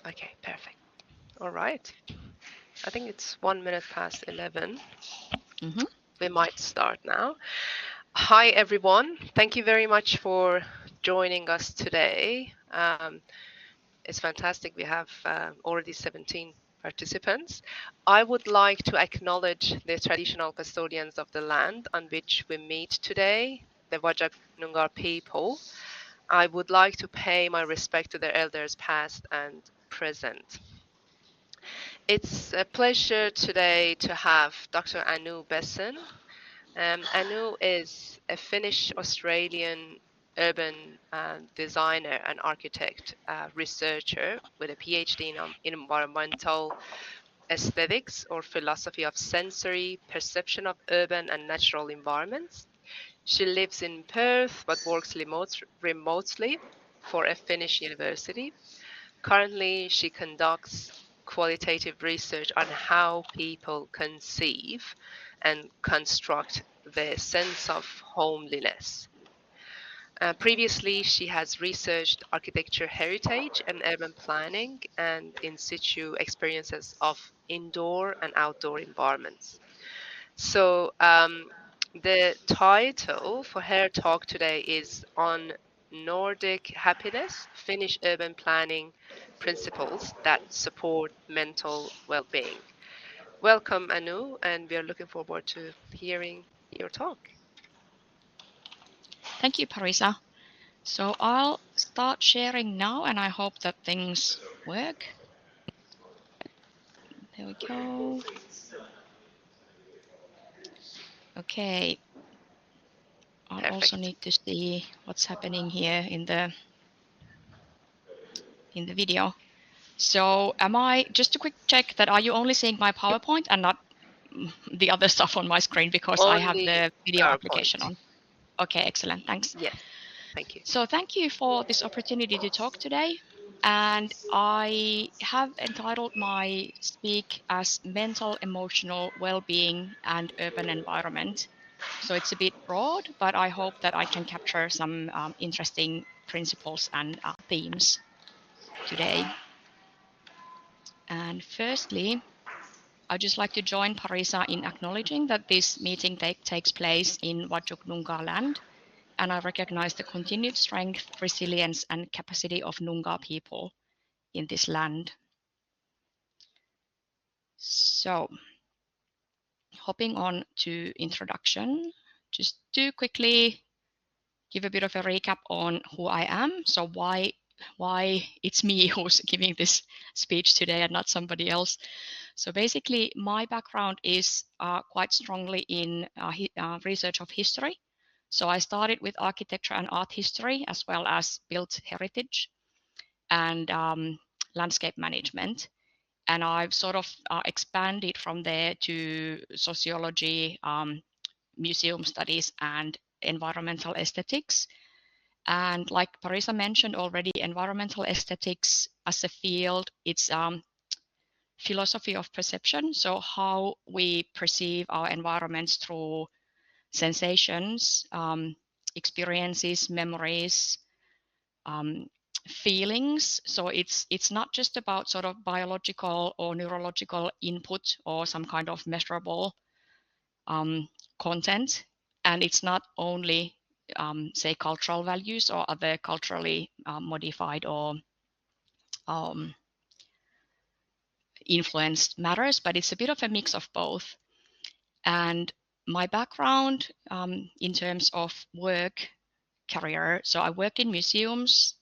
Okay, perfect. All right. I think it's 1 minute past 11. Mm-hmm. We might start now. Hi, everyone. Thank you very much for joining us today. It's fantastic. We have already 17 participants. I would like to acknowledge the traditional custodians of the land on which we meet today, the Whadjuk Noongar people. I would like to pay my respect to their elders past and present. It's a pleasure today to have Dr. Anu Besson. Anu is a Finnish-Australian urban designer and architect, researcher with a PhD in environmental aesthetics or philosophy of sensory perception of urban and natural environments. She lives in Perth but works remotely for a Finnish university. Currently, she conducts qualitative research on how people conceive and construct their sense of homeliness. Previously, she has researched architecture heritage and urban planning and in situ experiences of indoor and outdoor environments. So, the title for her talk today is on Nordic happiness, Finnish urban planning principles that support mental well-being. Welcome, Anu, and we are looking forward to hearing your talk. Thank you, Parisa. So I'll start sharing now, and I hope that things work. There we go. Okay. I'll also Perfect. need to see what's happening here in the video. So am I, just a quick check that are you only seeing my PowerPoint and not the other stuff on my screen because I have Only the video application PowerPoint. on? Okay, excellent, thanks. Yes, thank you. So thank you for this opportunity to talk today. And I have entitled my speak as mental, emotional well-being and urban environment. So it's a bit broad, but I hope that I can capture some interesting principles and themes today. And firstly, I'd just like to join Parisa in acknowledging that this meeting takes place in Whadjuk Noongar land, and I recognize the continued strength, resilience, and capacity of Noongar people in this land. So, hopping on to introduction, just to quickly give a bit of a recap on who I am. So why it's me who's giving this speech today and not somebody else. So basically, my background is quite strongly in research of history. So I started with architecture and art history, as well as built heritage and landscape management. And I've sort of expanded from there to sociology, museum studies, and environmental aesthetics. And like Parisa mentioned already, environmental aesthetics as a field, it's philosophy of perception. So how we perceive our environments through sensations, experiences, memories, feelings. So it's not just about sort of biological or neurological input or some kind of measurable content, and it's not only say cultural values or other culturally modified or influenced matters, but it's a bit of a mix of both. And my background in terms of work career, so I worked in museums.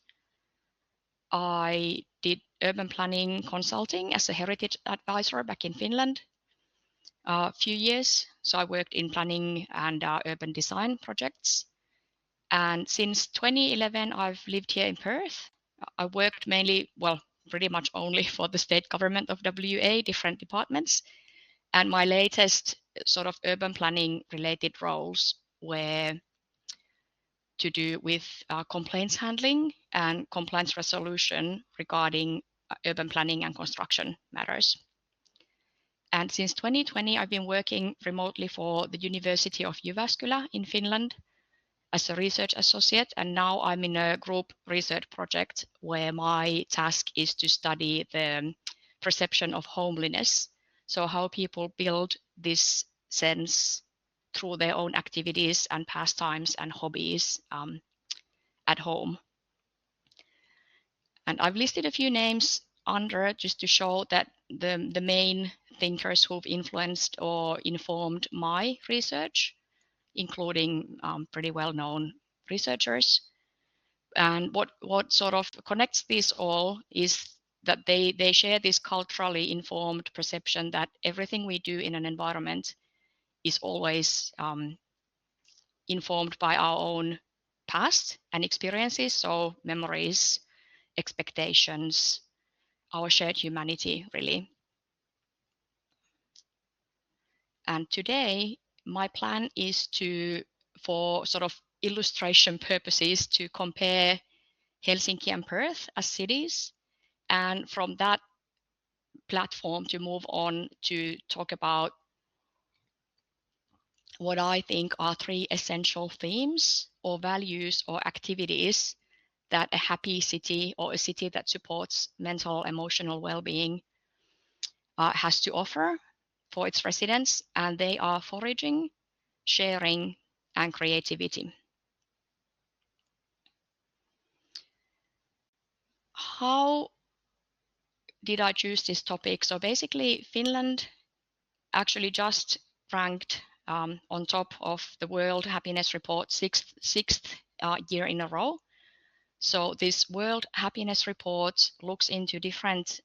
I did urban planning consulting as a heritage advisor back in Finland a few years. So I worked in planning and urban design projects. And since 2011, I've lived here in Perth. I worked mainly, well, pretty much only for the state government of WA, different departments. And my latest sort of urban planning related roles were to do with complaints handling and complaints resolution regarding urban planning and construction matters. And since 2020, I've been working remotely for the University of Jyväskylä in Finland. as a research associate, and now I'm in a group research project where my task is to study the perception of homeliness. So how people build this sense through their own activities and pastimes and hobbies at home. And I've listed a few names under just to show that the main thinkers who've influenced or informed my research, including pretty well-known researchers. And what sort of connects this all is that they share this culturally informed perception that everything we do in an environment is always informed by our own past and experiences, so memories, expectations, our shared humanity, really. And today, my plan is to, for sort of illustration purposes, to compare Helsinki and Perth as cities, and from that platform to move on to talk about what I think are 3 essential themes or values or activities that a happy city or a city that supports mental, emotional well-being has to offer for its residents, and they are foraging, sharing, and creativity. How did I choose this topic? So basically, Finland actually just ranked on top of the World Happiness Report sixth year in a row. So this World Happiness Report looks into different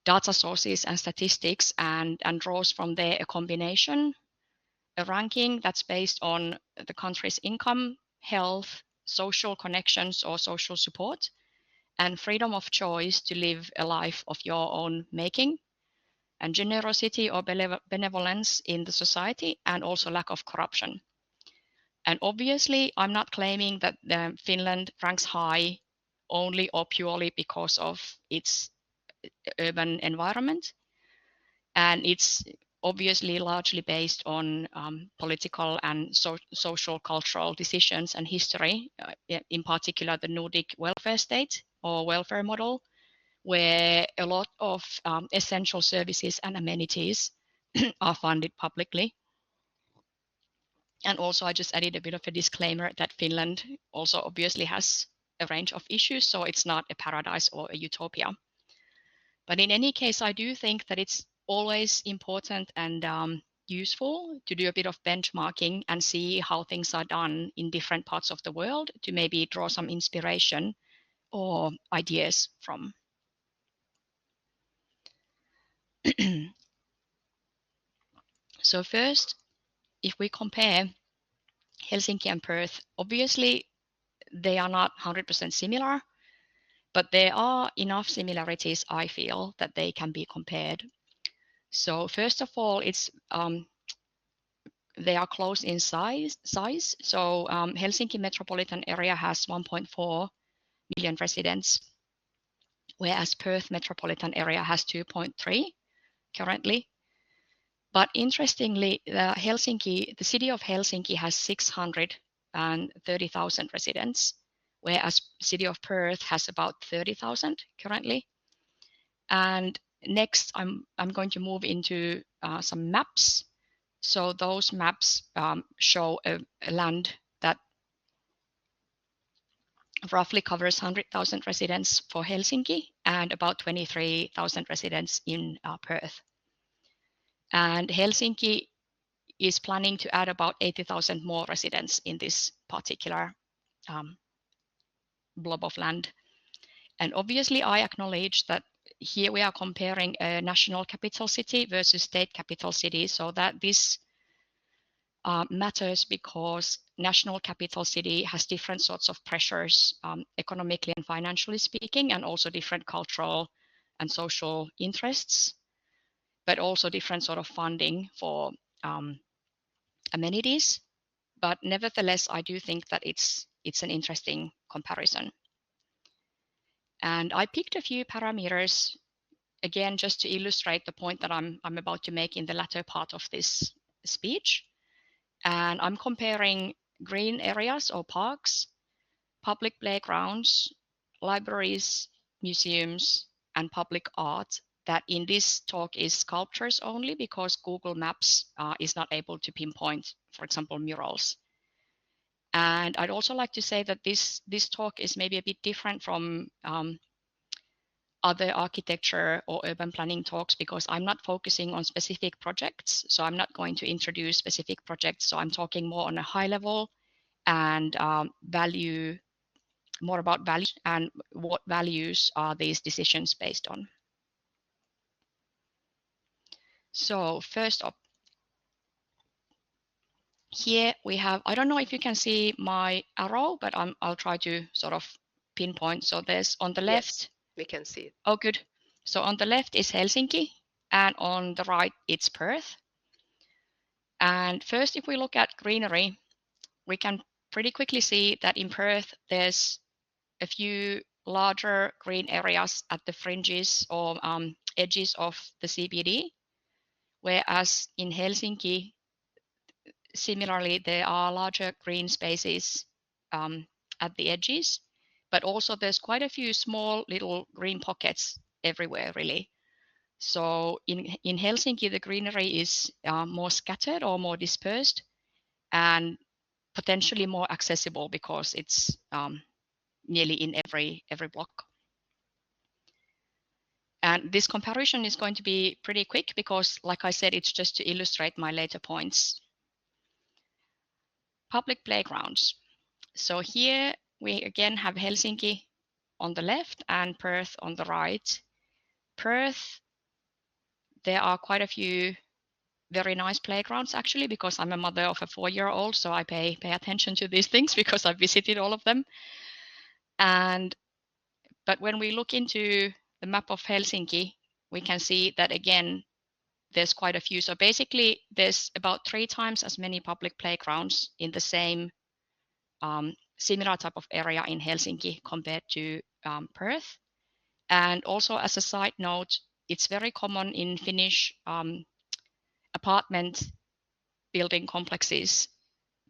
data sources and statistics and draws from there a combination, a ranking that's based on the country's income, health, social connections or social support, and freedom of choice to live a life of your own making, and generosity or benevolence in the society, and also lack of corruption. And obviously, I'm not claiming that Finland ranks high only or purely because of its urban environment. And it's obviously largely based on political and social cultural decisions and history, in particular the Nordic welfare state or welfare model, where a lot of essential services and amenities are funded publicly. And also I just added a bit of a disclaimer that Finland also obviously has a range of issues, so it's not a paradise or a utopia. But in any case, I do think that it's always important and useful to do a bit of benchmarking and see how things are done in different parts of the world to maybe draw some inspiration or ideas from. So first, if we compare Helsinki and Perth, obviously they are not 100% similar, but there are enough similarities, I feel, that they can be compared. So first of all, it's they are close in size. So Helsinki metropolitan area has 1.4 million residents, whereas Perth metropolitan area has 2.3 currently. But interestingly, the city of Helsinki has 630,000 residents, whereas city of Perth has about 30,000 currently. And next, I'm going to move into some maps. So those maps show a land that roughly covers 100,000 residents for Helsinki and about 23,000 residents in Perth. And Helsinki is planning to add about 80,000 more residents in this particular blob of land. And obviously, I acknowledge that here we are comparing a national capital city versus state capital city, so that this matters because national capital city has different sorts of pressures, economically and financially speaking, and also different cultural and social interests, but also different sort of funding for amenities. But nevertheless, I do think that it's an interesting comparison. And I picked a few parameters, again, just to illustrate the point that I'm about to make in the latter part of this speech. And I'm comparing green areas or parks, public playgrounds, libraries, museums, and public art. That in this talk is sculptures only because Google Maps is not able to pinpoint, for example, murals. And I'd also like to say that this talk is maybe a bit different from other architecture or urban planning talks because I'm not focusing on specific projects. So I'm not going to introduce specific projects. So I'm talking more on a high level and more about values and what values are these decisions based on. So first up, here we have, I don't know if you can see my arrow, but I'll try to sort of pinpoint. So there's on the left. Yes, we can see it. Oh, good. So on the left is Helsinki, and on the right it's Perth. And first, if we look at greenery, we can pretty quickly see that in Perth, there's a few larger green areas at the fringes or edges of the CBD, whereas in Helsinki, similarly, there are larger green spaces at the edges, but also there's quite a few small little green pockets everywhere, really. So in Helsinki, the greenery is more scattered or more dispersed and potentially more accessible because it's nearly in every block. And this comparison is going to be pretty quick because, like I said, it's just to illustrate my later points. Public playgrounds. So here we again have Helsinki on the left and Perth on the right. Perth, there are quite a few very nice playgrounds actually because I'm a mother of a 4-year-old, so I pay attention to these things because I've visited all of them. But when we look into the map of Helsinki, we can see that again there's quite a few. So basically, there's about 3 times as many public playgrounds in the same similar type of area in Helsinki compared to Perth. And also, as a side note, it's very common in Finnish apartment building complexes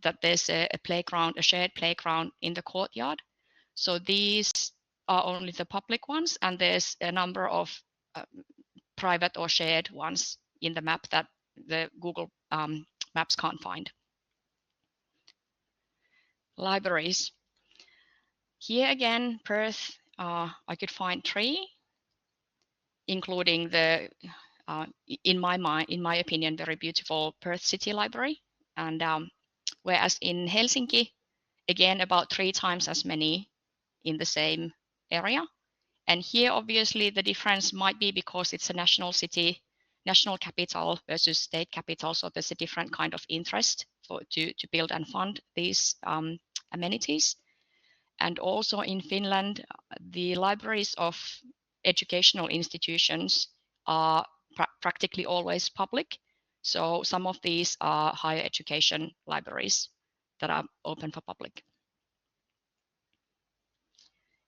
that there's a playground, a shared playground in the courtyard. So these are only the public ones, and there's a number of private or shared ones in the map that the Google Maps can't find. Libraries. Here again, Perth, I could find 3, including the, in my opinion, very beautiful Perth City Library. And whereas in Helsinki, again, about 3 times as many in the same area. And here, obviously, the difference might be because it's a national city, national capital versus state capital. So there's a different kind of interest to build and fund these amenities. And also in Finland, the libraries of educational institutions are practically always public. So some of these are higher education libraries that are open for public.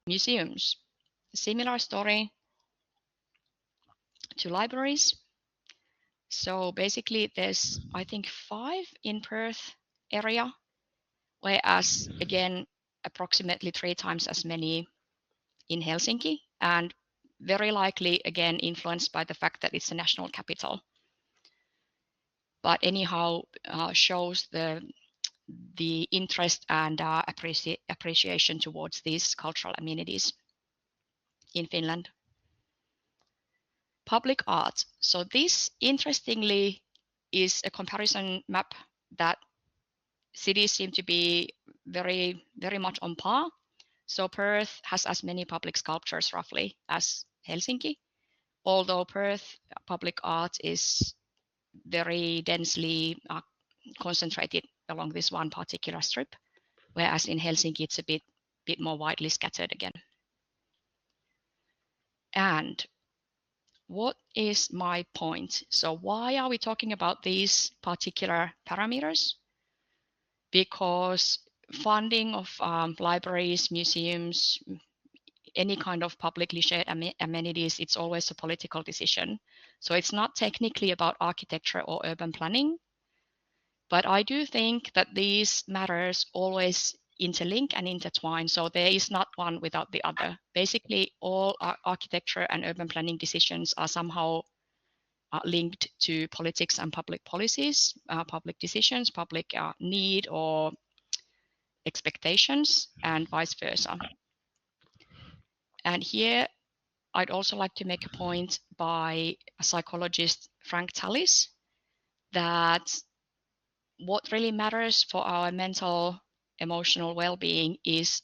Museums. Similar story to libraries. So basically there's, I think, 5 in Perth area, whereas again, approximately 3 times as many in Helsinki, and very likely again influenced by the fact that it's a national capital. But anyhow, shows the interest and appreciation towards these cultural amenities in Finland. Public art. So this, interestingly, is a comparison map that cities seem to be very, very much on par. So Perth has as many public sculptures roughly as Helsinki, although Perth public art is very densely concentrated along this one particular strip, whereas in Helsinki it's a bit more widely scattered again. And what is my point? So why are we talking about these particular parameters? Because funding of libraries, museums, any kind of publicly shared amenities, it's always a political decision. So it's not technically about architecture or urban planning, But I do think that these matters always interlink and intertwine. So there is not one without the other. Basically, all architecture and urban planning decisions are somehow linked to politics and public policies, public decisions, public need or expectations, and vice versa. And here I'd also like to make a point by a psychologist, Frank Tallis, that what really matters for our mental, emotional well-being is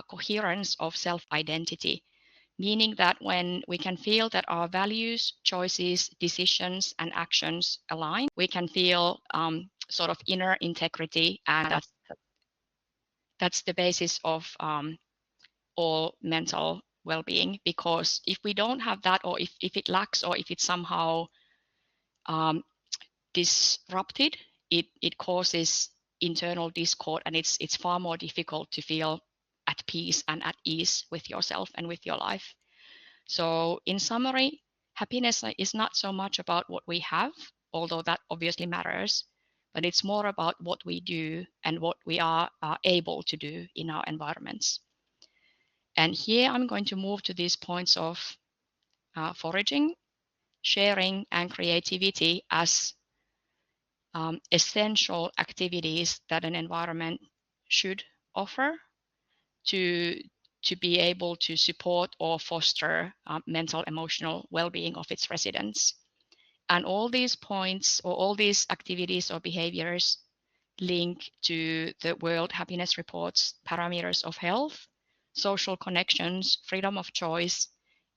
coherence of self-identity, meaning that when we can feel that our values, choices, decisions, and actions align, we can feel sort of inner integrity, and that's the basis of all mental well-being. Because if we don't have that, or if it lacks, or if it's somehow disrupted, it causes internal discord, and it's far more difficult to feel at peace and at ease with yourself and with your life. So in summary, happiness is not so much about what we have, although that obviously matters, but it's more about what we do and what we are able to do in our environments. And here I'm going to move to these points of foraging, sharing, and creativity as essential activities that an environment should offer to be able to support or foster mental emotional well-being of its residents. And all these points, or all these activities or behaviors, link to the World Happiness Report's parameters of health, social connections, freedom of choice,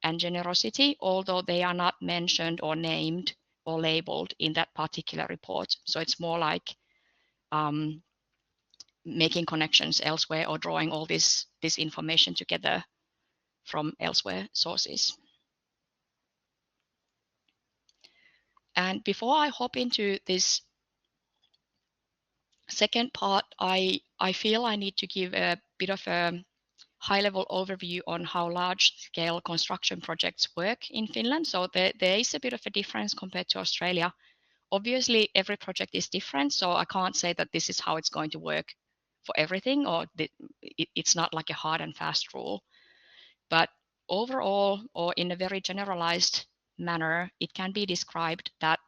and generosity, although they are not mentioned or named or labeled in that particular report. So it's more like making connections elsewhere, or drawing all this information together from elsewhere sources. And before I hop into this second part, I feel I need to give a bit of a high-level overview on how large-scale construction projects work in Finland. So there is a bit of a difference compared to Australia. Obviously, every project is different, so I can't say that this is how it's going to work for everything, or it's not like a hard and fast rule. But overall, or in a very generalized manner, it can be described that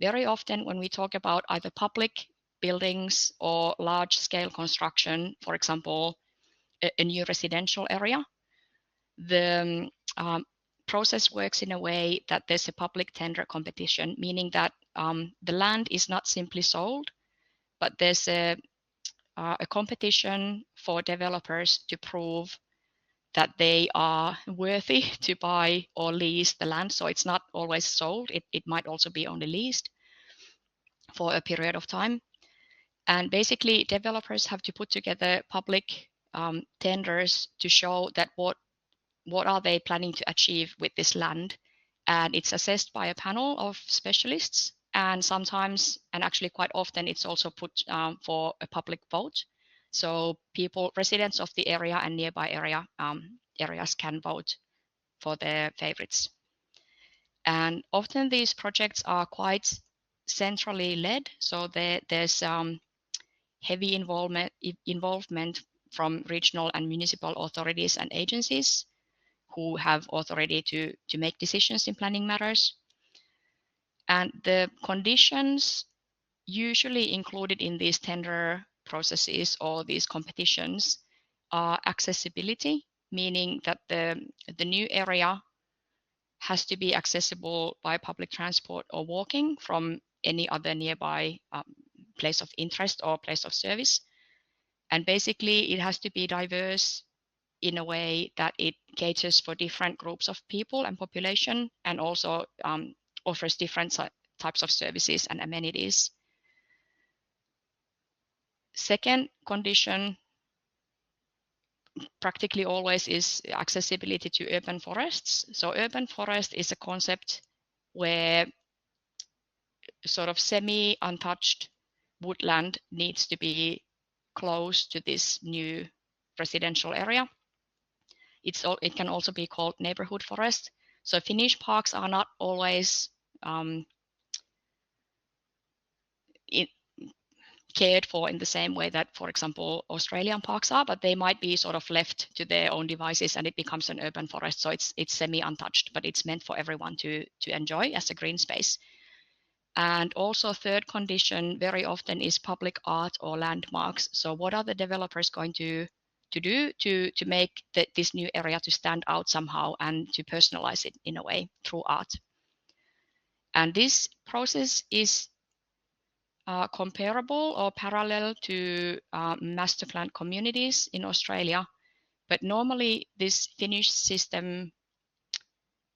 very often when we talk about either public buildings or large-scale construction, for example, a new residential area, the process works in a way that there's a public tender competition, meaning that the land is not simply sold, but there's a competition for developers to prove that they are worthy to buy or lease the land. So it's not always sold, it might also be only leased for a period of time. And basically, developers have to put together public tenders to show that what are they planning to achieve with this land. And it's assessed by a panel of specialists. And sometimes, and actually quite often, it's also put for a public vote. So people, residents of the area and nearby areas can vote for their favorites. And often these projects are quite centrally led. So there's heavy involvement from regional and municipal authorities and agencies who have authority to make decisions in planning matters. And the conditions usually included in these tender processes or these competitions are accessibility, meaning that the new area has to be accessible by public transport or walking from any other nearby place of interest or place of service. And basically, it has to be diverse in a way that it caters for different groups of people and population, and also offers different types of services and amenities. Second condition, practically always, is accessibility to urban forests. So urban forest is a concept where sort of semi-untouched woodland needs to be close to this new residential area. It can also be called neighborhood forest. So Finnish parks are not always cared for in the same way that, for example, Australian parks are, but they might be sort of left to their own devices and it becomes an urban forest. So it's semi-untouched, but it's meant for everyone to enjoy as a green space. And also third condition very often is public art or landmarks. So what are the developers going to do to make this new area to stand out somehow and to personalize it in a way through art? And this process is comparable or parallel to master plan communities in Australia. But normally this Finnish system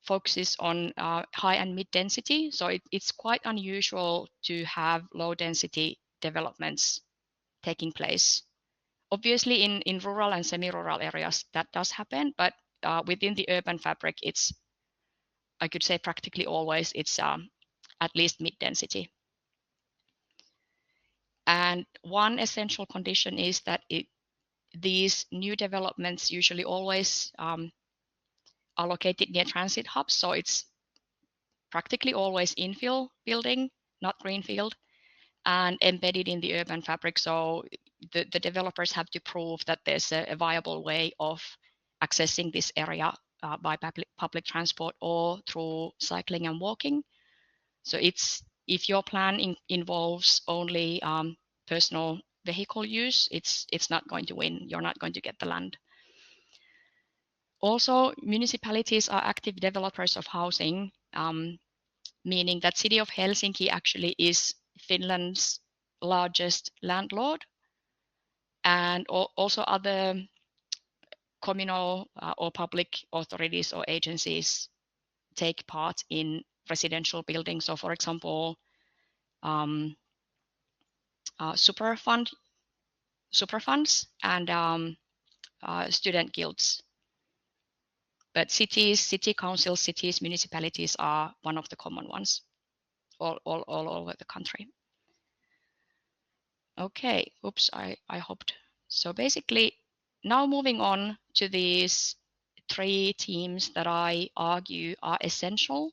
focuses on high and mid density. So it's quite unusual to have low density developments taking place. Obviously in rural and semi-rural areas that does happen, but within the urban fabric, it's, I could say practically always, it's at least mid density. And one essential condition is that these new developments usually always are located near transit hubs. So it's practically always infill building, not greenfield, and embedded in the urban fabric. So the developers have to prove that there's a viable way of accessing this area by public transport or through cycling and walking. So it's, if your plan involves only personal vehicle use, it's not going to win. You're not going to get the land. Also, municipalities are active developers of housing, meaning that City of Helsinki actually is Finland's largest landlord, and also other communal or public authorities or agencies take part in residential buildings. So, for example, super funds and student guilds. But cities, city councils, cities, municipalities are one of the common ones all over the country. Okay, oops, I hopped. So basically, now moving on to these three themes that I argue are essential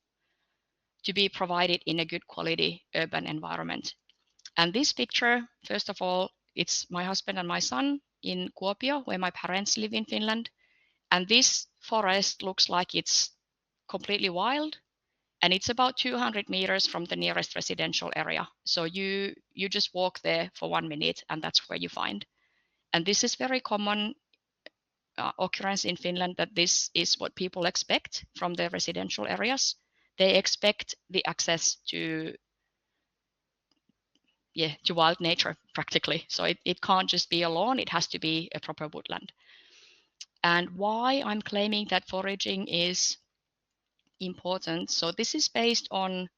to be provided in a good quality urban environment. And this picture, first of all, it's my husband and my son in Kuopio, where my parents live in Finland. And this forest looks like it's completely wild. And it's about 200 meters from the nearest residential area. So you just walk there for 1 minute and that's where you find. And this is very common occurrence in Finland, that this is what people expect from the residential areas. They expect the access to wild nature practically. So it can't just be a lawn, it has to be a proper woodland. And why I'm claiming that foraging is important. So this is based on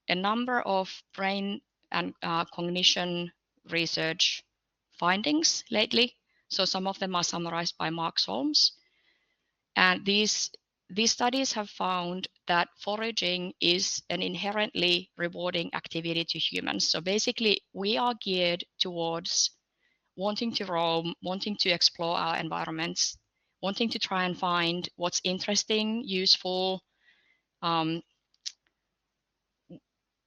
a number of brain and cognition research findings lately. So some of them are summarized by Mark Solms. And these studies have found that foraging is an inherently rewarding activity to humans. So basically, we are geared towards wanting to roam, wanting to explore our environments, wanting to try and find what's interesting, useful,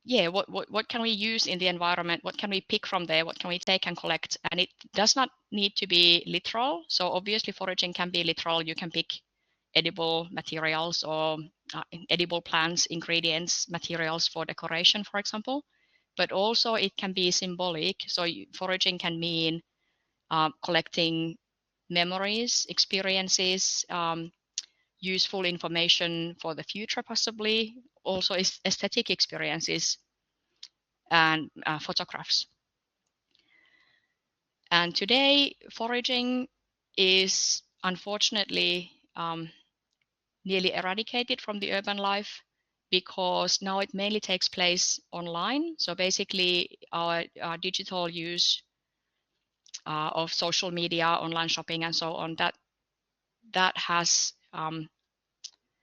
what can we use in the environment? What can we pick from there? What can we take and collect? And it does not need to be literal. So obviously foraging can be literal. You can pick edible materials or edible plants, ingredients, materials for decoration, for example. But also it can be symbolic. So foraging can mean collecting memories, experiences, useful information for the future, possibly also aesthetic experiences and photographs. And today, foraging is unfortunately nearly eradicated from the urban life because now it mainly takes place online. So basically, our digital use of social media, online shopping, and so on, that has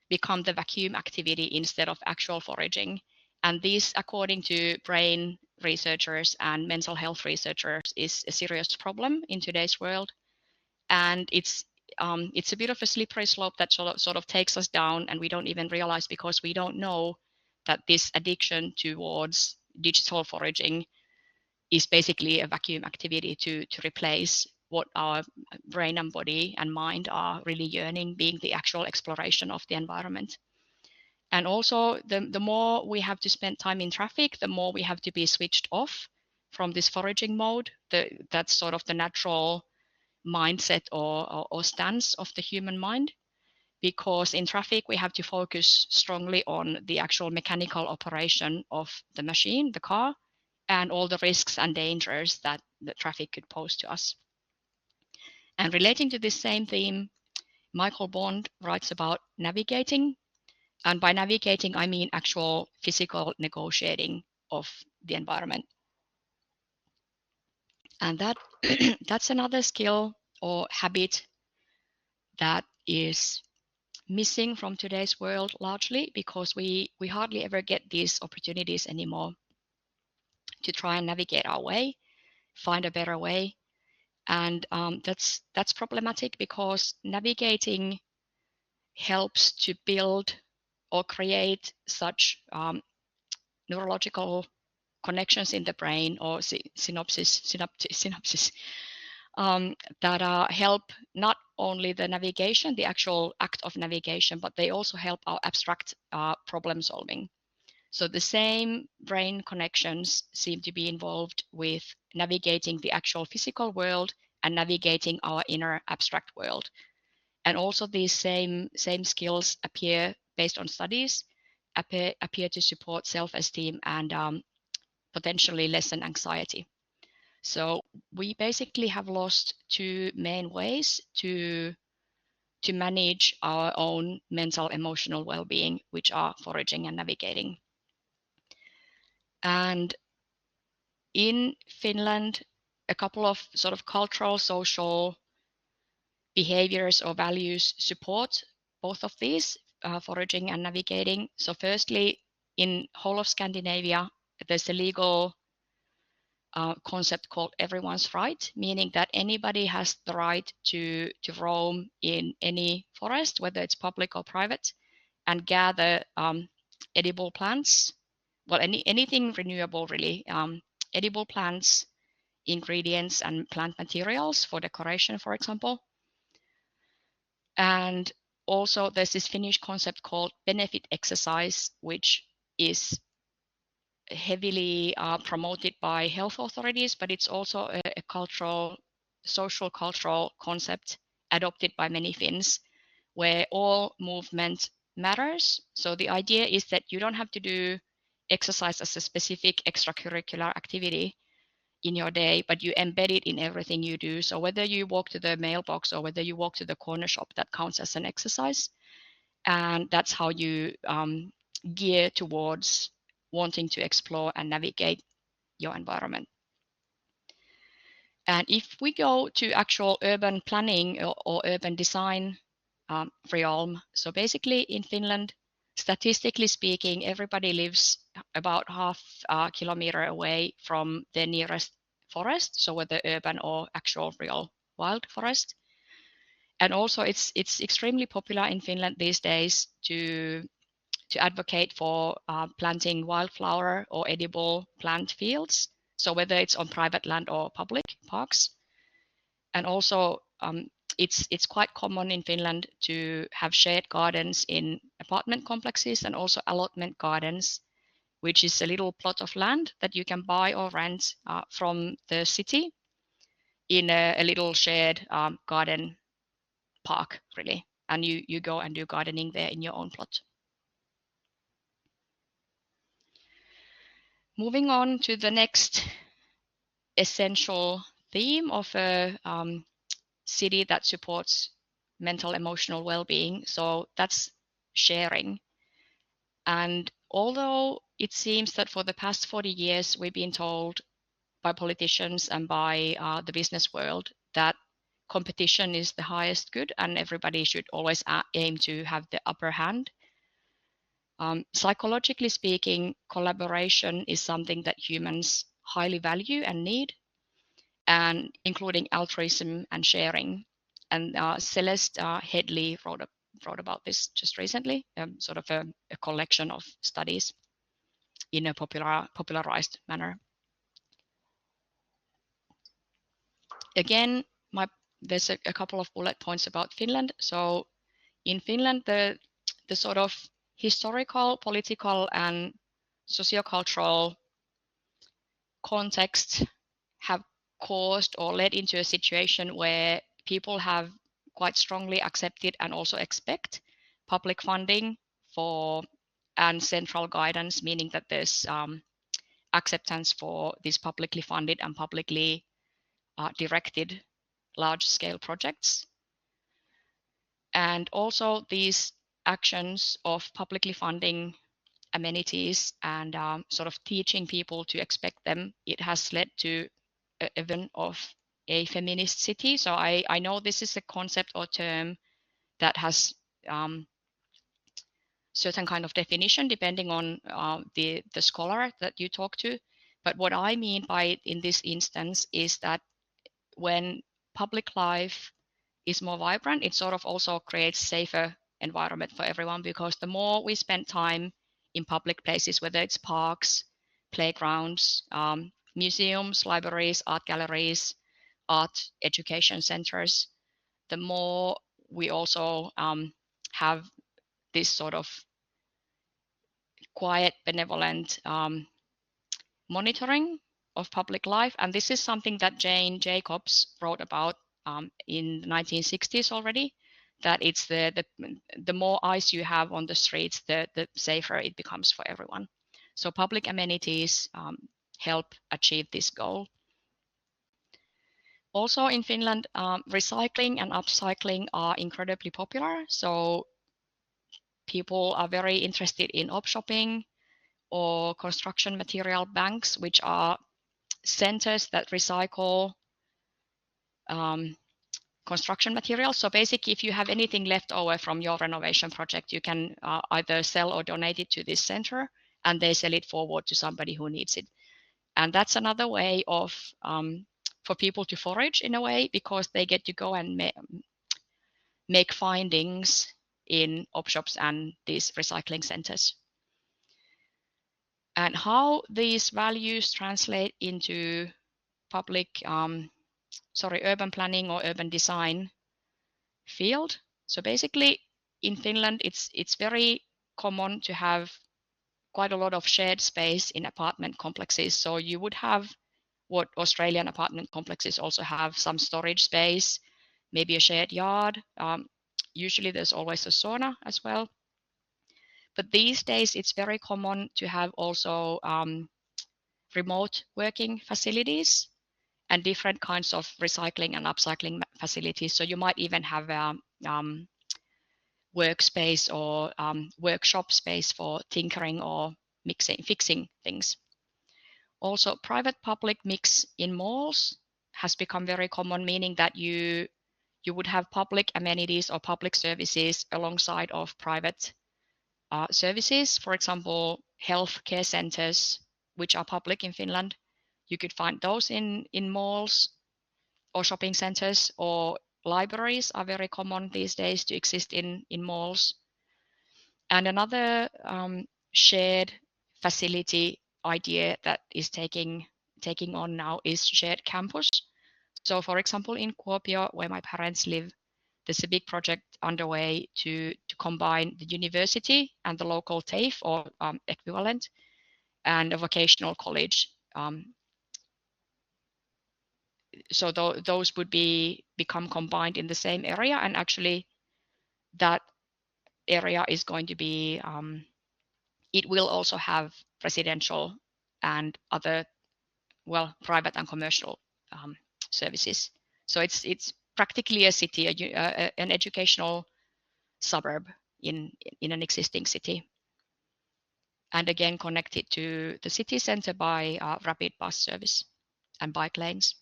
become the vacuum activity instead of actual foraging. And this, according to brain researchers and mental health researchers, is a serious problem in today's world. And it's a bit of a slippery slope that sort of takes us down, and we don't even realize because we don't know that this addiction towards digital foraging is basically a vacuum activity to replace what our brain and body and mind are really yearning, being the actual exploration of the environment. And also, the more we have to spend time in traffic, the more we have to be switched off from this foraging mode. That's sort of the natural mindset or stance of the human mind, because in traffic we have to focus strongly on the actual mechanical operation of the machine, the car, and all the risks and dangers that the traffic could pose to us. And relating to this same theme, Michael Bond writes about navigating. And by navigating, I mean actual physical negotiating of the environment. And that's another skill or habit that is missing from today's world, largely because we hardly ever get these opportunities anymore to try and navigate our way, find a better way. And that's problematic, because navigating helps to build or create such neurological connections in the brain, or synopsis that help not only the navigation, the actual act of navigation, but they also help our abstract problem solving. So the same brain connections seem to be involved with navigating the actual physical world and navigating our inner abstract world. And also these same skills appear, based on studies, appear to support self-esteem and potentially lessen anxiety. So we basically have lost two main ways to manage our own mental emotional well-being, which are foraging and navigating. And in Finland, a couple of sort of cultural, social behaviors or values support both of these, foraging and navigating. So firstly, in whole of Scandinavia, there's a legal concept called everyone's right, meaning that anybody has the right to roam in any forest, whether it's public or private, and gather edible plants. Well, anything renewable, really. Edible plants, ingredients, and plant materials for decoration, for example. And also there's this Finnish concept called benefit exercise, which is heavily promoted by health authorities, but it's also a cultural, social cultural concept adopted by many Finns, where all movement matters. So the idea is that you don't have to do exercise as a specific extracurricular activity in your day, but you embed it in everything you do. So whether you walk to the mailbox or whether you walk to the corner shop, that counts as an exercise. And that's how you gear towards wanting to explore and navigate your environment. And if we go to actual urban planning or urban design realm, so basically in Finland, statistically speaking, everybody lives about half a kilometer away from the nearest forest, so whether urban or actual real wild forest. And also it's extremely popular in Finland these days to advocate for planting wildflower or edible plant fields, so whether it's on private land or public parks. And also it's quite common in Finland to have shared gardens in apartment complexes, and also allotment gardens, which is a little plot of land that you can buy or rent from the city in a little shared garden park, really. And you go and do gardening there in your own plot. Moving on to the next essential theme of a city that supports mental emotional well-being. So that's sharing. And although it seems that for the past 40 years we've been told by politicians and by the business world that competition is the highest good and everybody should always aim to have the upper hand, psychologically speaking, collaboration is something that humans highly value and need, and including altruism and sharing. And Celeste Headley wrote about this just recently, sort of a collection of studies in a popularized manner. Again, there's a couple of bullet points about Finland. So in Finland, the sort of historical, political, and sociocultural contexts have caused or led into a situation where people have quite strongly accepted and also expect public funding for and central guidance, meaning that there's acceptance for these publicly funded and publicly directed large-scale projects. And also these actions of publicly funding amenities and sort of teaching people to expect them, it has led to an event of a feminist city. So I know this is a concept or term that has certain kind of definition depending on the scholar that you talk to. But what I mean by it in this instance is that when public life is more vibrant, it sort of also creates safer environment for everyone, because the more we spend time in public places, whether it's parks, playgrounds, museums, libraries, art galleries, art education centers, the more we also have this sort of quiet, benevolent monitoring of public life. And this is something that Jane Jacobs wrote about in the 1960s already, that it's the more eyes you have on the streets, the safer it becomes for everyone. So public amenities help achieve this goal. Also in Finland, recycling and upcycling are incredibly popular. So people are very interested in op shopping or construction material banks, which are centers that recycle construction materials. So basically, if you have anything left over from your renovation project, you can either sell or donate it to this center, and they sell it forward to somebody who needs it. And that's another way of for people to forage in a way, because they get to go and make findings in op shops and these recycling centers. And how these values translate into public urban planning or urban design field. So basically in Finland, it's very common to have quite a lot of shared space in apartment complexes. So you would have what Australian apartment complexes also have, some storage space, maybe a shared yard. Usually there's always a sauna as well. But these days it's very common to have also remote working facilities and different kinds of recycling and upcycling facilities. So you might even have a workspace or workshop space for tinkering or fixing things. Also, private-public mix in malls has become very common, meaning that you would have public amenities or public services alongside of private services. For example, health care centers, which are public in Finland. You could find those in malls or shopping centers, or libraries are very common these days to exist in malls. And another shared facility idea that is taking on now is shared campus. So for example, in Kuopio, where my parents live, there's a big project underway to combine the university and the local TAFE or equivalent and a vocational college. So those would become combined in the same area, and actually that area is going to be it will also have residential and other private and commercial services. So it's practically a city, an educational suburb in an existing city, and again connected to the city center by rapid bus service and bike lanes.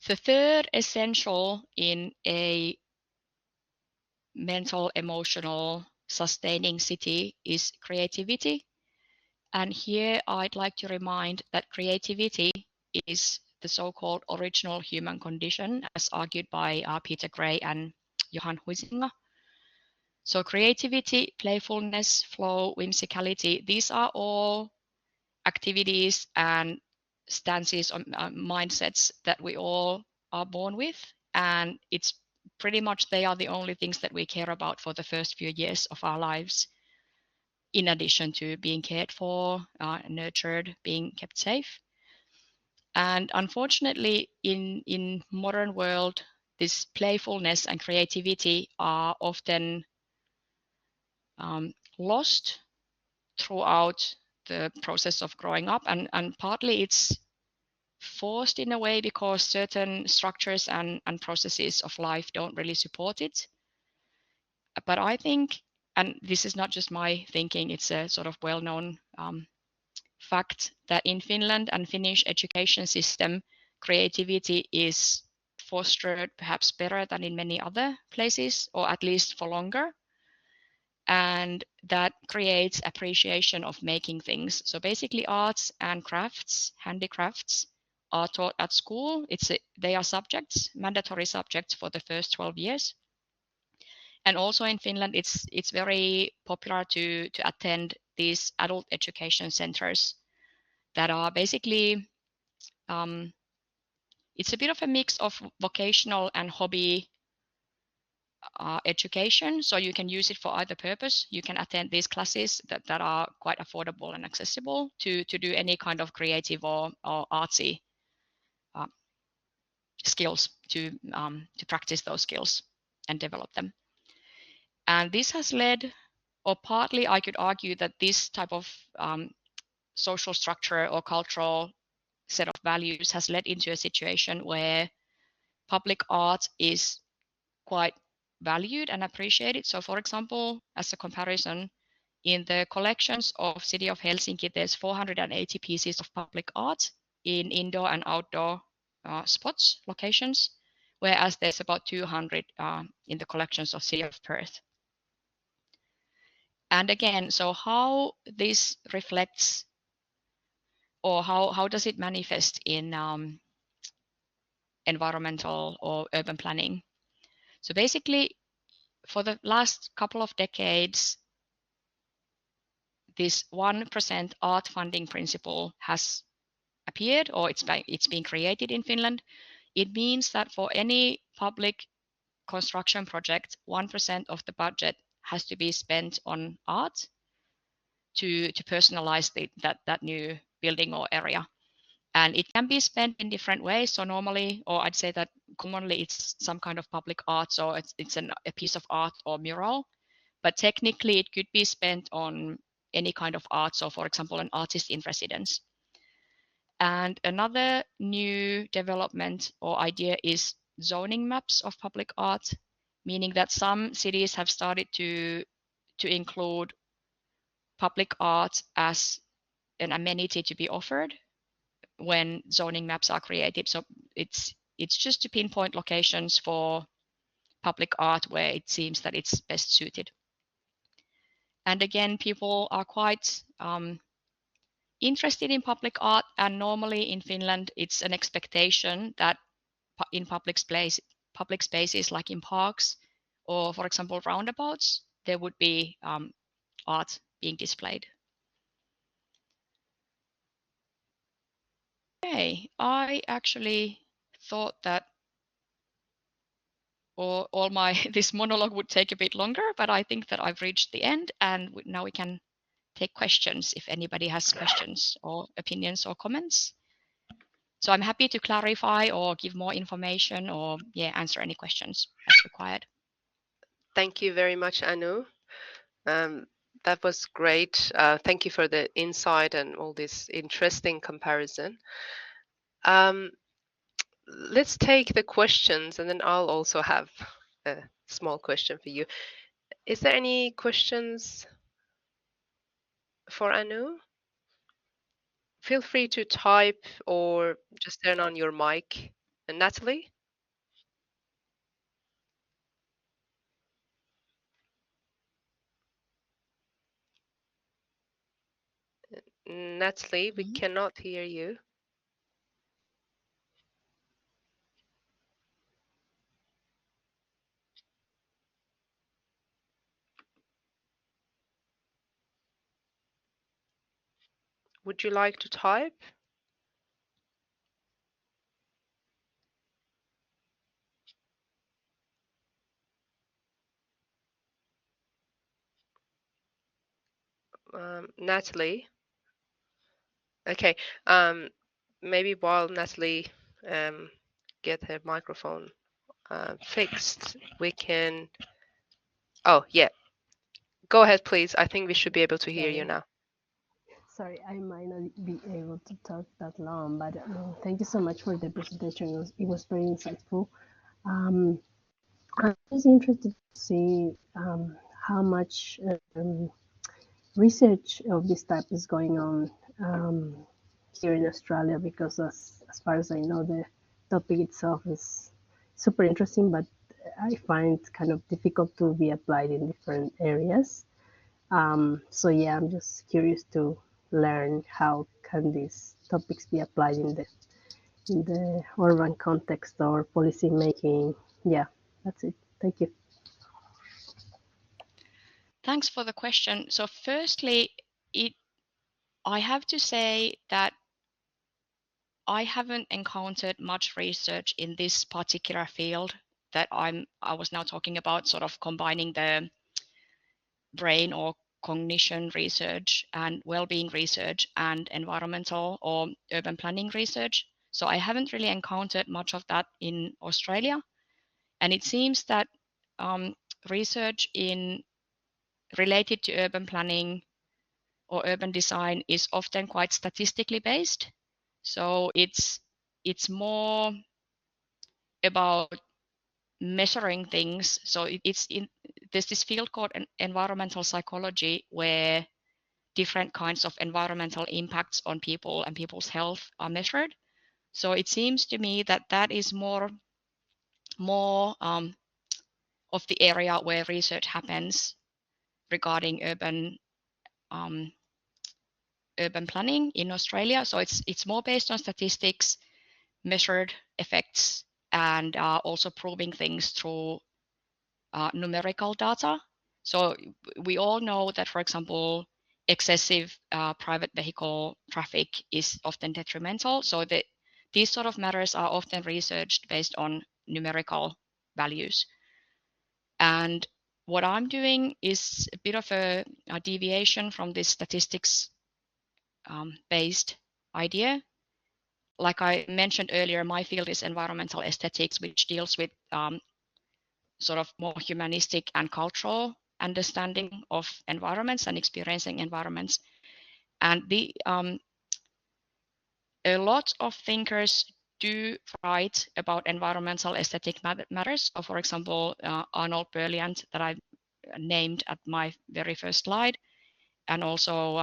The third essential in a mental, emotional, sustaining city is creativity. And here I'd like to remind that creativity is the so-called original human condition, as argued by Peter Gray and Johan Huizinga. So creativity, playfulness, flow, whimsicality, these are all activities and stances or mindsets that we all are born with, and it's pretty much they are the only things that we care about for the first few years of our lives, in addition to being cared for, nurtured, being kept safe. And unfortunately, in modern world, this playfulness and creativity are often lost throughout the process of growing up, and partly it's forced in a way because certain structures and processes of life don't really support it. But I think, and this is not just my thinking, it's a sort of well-known fact that in Finland and Finnish education system, creativity is fostered perhaps better than in many other places, or at least for longer. And that creates appreciation of making things. So basically arts and crafts, handicrafts, are taught at school. They are subjects, mandatory subjects for the first 12 years. And also in Finland, it's very popular to attend these adult education centers that are basically, it's a bit of a mix of vocational and hobby education. So you can use it for either purpose. You can attend these classes that are quite affordable and accessible to do any kind of creative or artsy skills, to practice those skills and develop them. And this has led, or partly I could argue that this type of social structure or cultural set of values has led into a situation where public art is quite valued and appreciated. So for example, as a comparison, in the collections of City of Helsinki, there's 480 pieces of public art in indoor and outdoor spots, locations, whereas there's about 200 in the collections of City of Perth. And again, so how this reflects, or how does it manifest in environmental or urban planning? So basically, for the last couple of decades, this 1% art funding principle has appeared, or it's being created in Finland. It means that for any public construction project, 1% of the budget has to be spent on art to personalize that new building or area. And it can be spent in different ways. So normally, or I'd say that commonly, it's some kind of public art. So it's a piece of art or mural. But technically, it could be spent on any kind of art. So for example, an artist in residence. And another new development or idea is zoning maps of public art, meaning that some cities have started to include public art as an amenity to be offered when zoning maps are created. So it's just to pinpoint locations for public art where it seems that it's best suited. And again, people are quite interested in public art, and normally in Finland, it's an expectation that in public spaces like in parks or, for example, roundabouts, there would be art being displayed. Okay, I actually thought that all my this monologue would take a bit longer, but I think that I've reached the end, and now we can take questions if anybody has questions or opinions or comments. So I'm happy to clarify or give more information or answer any questions as required. Thank you very much, Anu. That was great. Thank you for the insight and all this interesting comparison. Let's take the questions, and then I'll also have a small question for you. Is there any questions for Anu? Feel free to type or just turn on your mic. And Natalie? Natalie, we cannot hear you. Would you like to type? Natalie. Okay. Maybe while Natalie get her microphone fixed, we can. Oh, yeah. Go ahead, please. I think we should be able to hear you now. Sorry, I might not be able to talk that long, but thank you so much for the presentation. It was very insightful. I'm just interested to see how much research of this type is going on here in Australia, because as far as I know, the topic itself is super interesting, but I find it kind of difficult to be applied in different areas. So yeah, I'm just curious to learn how can these topics be applied in the urban context or policy making. Yeah, that's it. Thank you. Thanks for the question. So firstly, I have to say that I haven't encountered much research in this particular field that I was now talking about, sort of combining the brain or cognition research and well-being research and environmental or urban planning research. So I haven't really encountered much of that in Australia. And it seems that research related to urban planning or urban design is often quite statistically based. So it's more about measuring things. So there's this field called environmental psychology, where different kinds of environmental impacts on people and people's health are measured. So it seems to me that that is more of the area where research happens regarding um, urban planning in Australia. So it's more based on statistics, measured effects, and also proving things through numerical data. So we all know that, for example, excessive private vehicle traffic is often detrimental. So these sort of matters are often researched based on numerical values. And what I'm doing is a bit of a deviation from this statistics based idea. Like I mentioned earlier, my field is environmental aesthetics, which deals with sort of more humanistic and cultural understanding of environments and experiencing environments. And a lot of thinkers do write about environmental aesthetic matters. So for example, Arnold Berliand, that I named at my very first slide, and also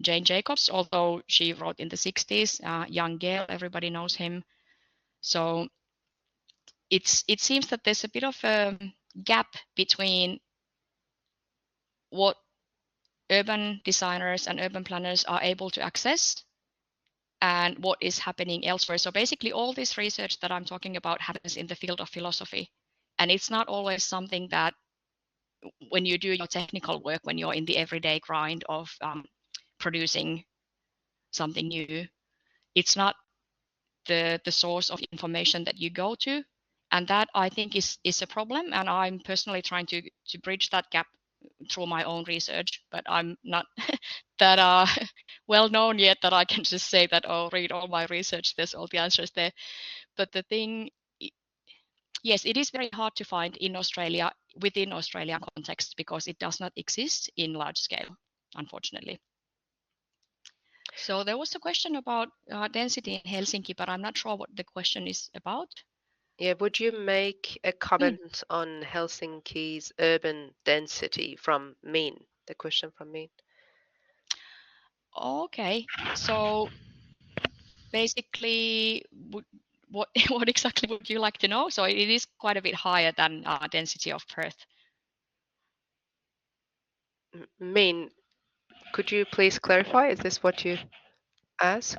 Jane Jacobs, although she wrote in the 60s, Young Gale, everybody knows him. So it seems that there's a bit of a gap between what urban designers and urban planners are able to access and what is happening elsewhere. So basically all this research that I'm talking about happens in the field of philosophy. And it's not always something that when you do your technical work, when you're in the everyday grind of producing something new, it's not the source of information that you go to. And that I think is a problem. And I'm personally trying to bridge that gap through my own research, but I'm not that well known yet that I can just say that, oh, read all my research, there's all the answers there. But the thing, yes, it is very hard to find in Australia, within Australian context, because it does not exist in large scale, unfortunately. So there was a question about density in Helsinki, but I'm not sure what the question is about. Yeah, would you make a comment on Helsinki's urban density from Min? The question from Min. Okay, so basically, what what exactly would you like to know? So it is quite a bit higher than density of Perth. Min, could you please clarify? Is this what you asked?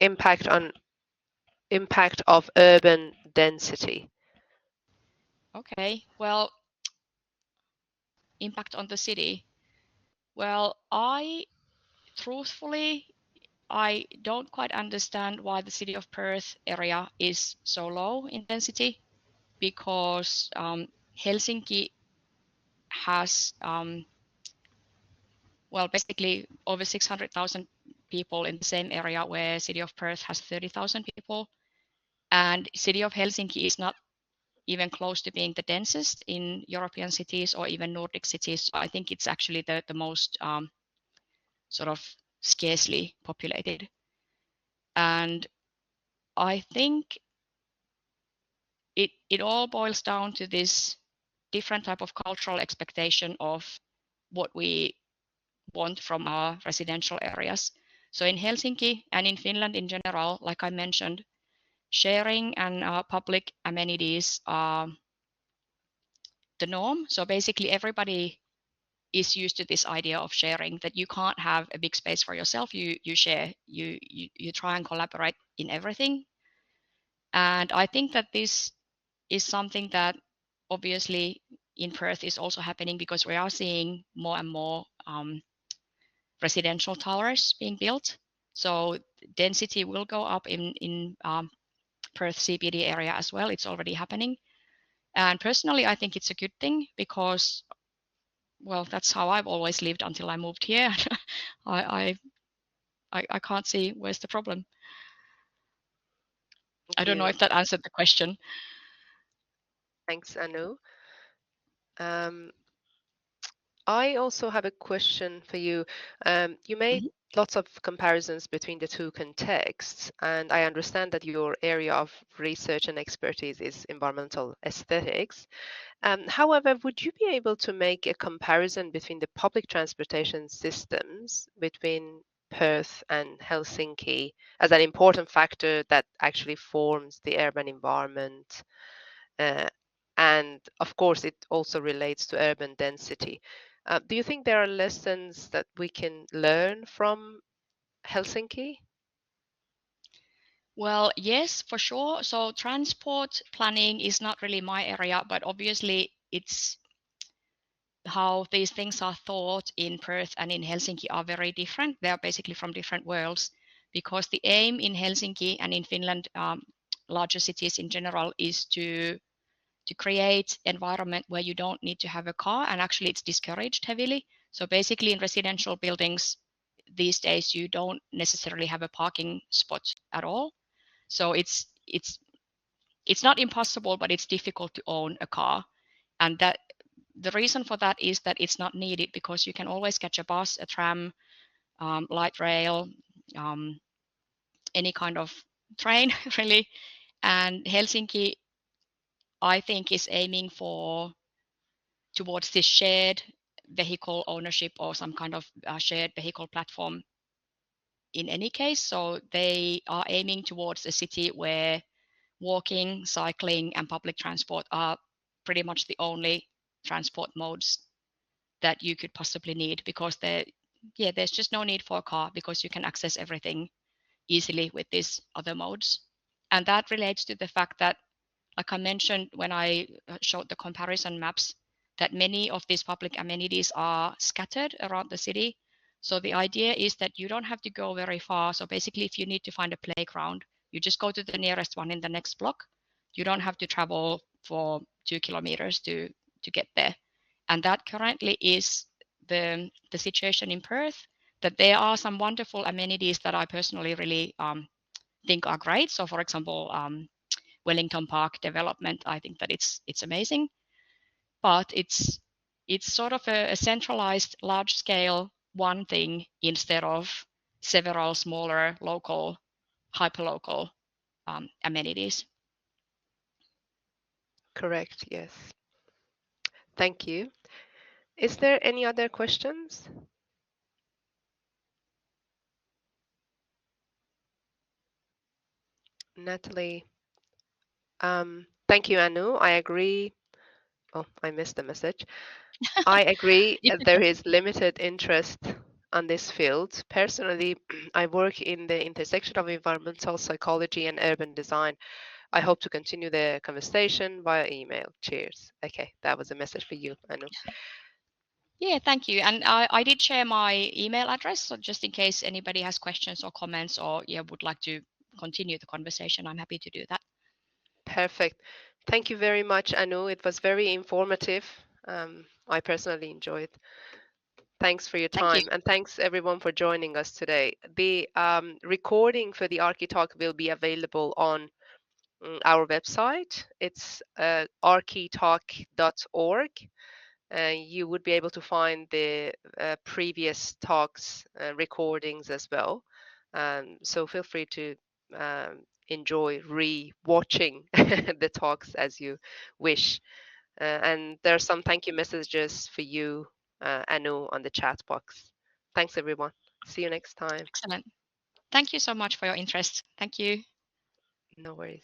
Impact of urban density. Okay, well, impact on the city. Well, truthfully, I don't quite understand why the city of Perth area is so low in density, because Helsinki has well, basically over 600,000 people in the same area where city of Perth has 30,000 people. And city of Helsinki is not even close to being the densest in European cities or even Nordic cities. So I think it's actually the most sort of scarcely populated. And I think it all boils down to this different type of cultural expectation of what we want from our residential areas. So in Helsinki and in Finland in general, like I mentioned, sharing and public amenities are the norm. So basically everybody is used to this idea of sharing, that you can't have a big space for yourself. You share, you try and collaborate in everything. And I think that this is something that obviously in Perth is also happening because we are seeing more and more residential towers being built. So density will go up in Perth CBD area as well. It's already happening. And personally, I think it's a good thing because, well, that's how I've always lived until I moved here. I, I can't see where's the problem. Thank I don't know you. if that answered the question. Thanks, Anu. I also have a question for you. You made lots of comparisons between the two contexts, and I understand that your area of research and expertise is environmental aesthetics. However, would you be able to make a comparison between the public transportation systems between Perth and Helsinki as an important factor that actually forms the urban environment? And of course, it also relates to urban density. Do you think there are lessons that we can learn from Helsinki? Well, yes, for sure. So transport planning is not really my area, but obviously it's how these things are thought in Perth and in Helsinki are very different. They are basically from different worlds because the aim in Helsinki and in Finland, larger cities in general, is to create environment where you don't need to have a car, and actually it's discouraged heavily. So basically in residential buildings these days you don't necessarily have a parking spot at all. So it's not impossible, but it's difficult to own a car. And that the reason for that is that it's not needed because you can always catch a bus, a tram, light rail, um, any kind of train, really. And Helsinki, I think, is aiming for towards this shared vehicle ownership or some kind of shared vehicle platform in any case. So they are aiming towards a city where walking, cycling, and public transport are pretty much the only transport modes that you could possibly need because there's just no need for a car because you can access everything easily with these other modes. And that relates to the fact that, like I mentioned when I showed the comparison maps, that many of these public amenities are scattered around the city. So the idea is that you don't have to go very far. So basically, if you need to find a playground, you just go to the nearest one in the next block. You don't have to travel for 2 kilometers to get there. And that currently is the situation in Perth, that there are some wonderful amenities that I personally really think are great. So for example, Wellington Park development, I think that it's amazing, but it's sort of a centralized, large scale one thing instead of several smaller local, hyperlocal amenities. Correct, yes. Thank you. Is there any other questions? Natalie. Thank you, Anu. I agree. Oh, I missed the message. I agree there is limited interest on this field. Personally, I work in the intersection of environmental psychology and urban design. I hope to continue the conversation via email. Cheers. Okay, that was a message for you, Anu. Yeah, thank you. And I did share my email address, so just in case anybody has questions or comments or would like to continue the conversation, I'm happy to do that. Perfect. Thank you very much, Anu. It was very informative. I personally enjoyed. Thanks for your Thank you. time, and thanks everyone for joining us today. The recording for the ArchiTalk will be available on our website. It's architalk.org. You would be able to find the previous talks recordings as well. So feel free to enjoy re-watching the talks as you wish. And there are some thank you messages for you, Anu, on the chat box. Thanks, everyone. See you next time. Excellent. Thank you so much for your interest. Thank you. No worries.